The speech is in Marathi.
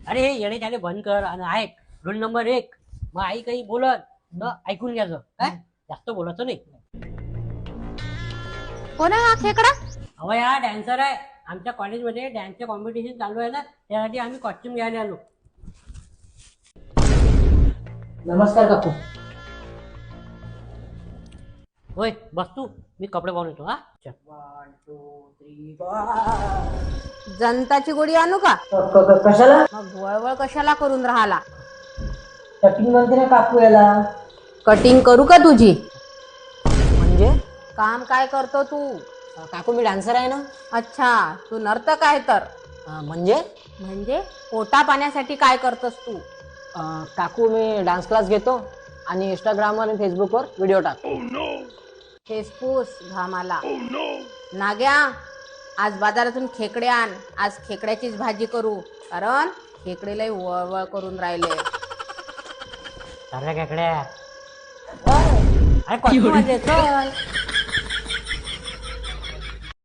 अरे हे येणे त्याने बंद कर आणि ऐक. रूल नंबर 1, मग आई काही बोलत तर ऐकून घ्यायचं काय, जास्त बोलायचं नाही. कोण आहे हा खेकडा? अहो या डॅन्सर आहे. आमच्या कॉलेजमध्ये डॅन्सचे कॉम्पिटिशन चालू आहे ना, त्यासाठी आम्ही कॉस्ट्युम घ्यायला आलो. नमस्कार काकू. होय बस तू, मी कपडे पाहून येतो. हा 1 2 3 जनताची गोळी आणू का? कशाला? मग वळवळ कशाला करून राहिला? कटिंग म्हणते ना काकू याला. कटिंग करू का तुझी? म्हणजे काम काय करतो तू? काकू मी डान्सर आहे ना. अच्छा, तू नर्तक आहे तर. म्हणजे म्हणजे पोटा पाण्यासाठी काय करतोस तू? काकू मी डान्स क्लास घेतो आणि इंस्टाग्रामवर आणि फेसबुकवर व्हिडिओ टाकतो. फेसपूस घामाला. नाग्या, आज बाजारातून खेकडे आण. आज खेकड्याचीच भाजी करू, कारण खेकडे लय वळवळ करून राहिले. अरे काकड्या, अरे कॉस्ट्युम चल.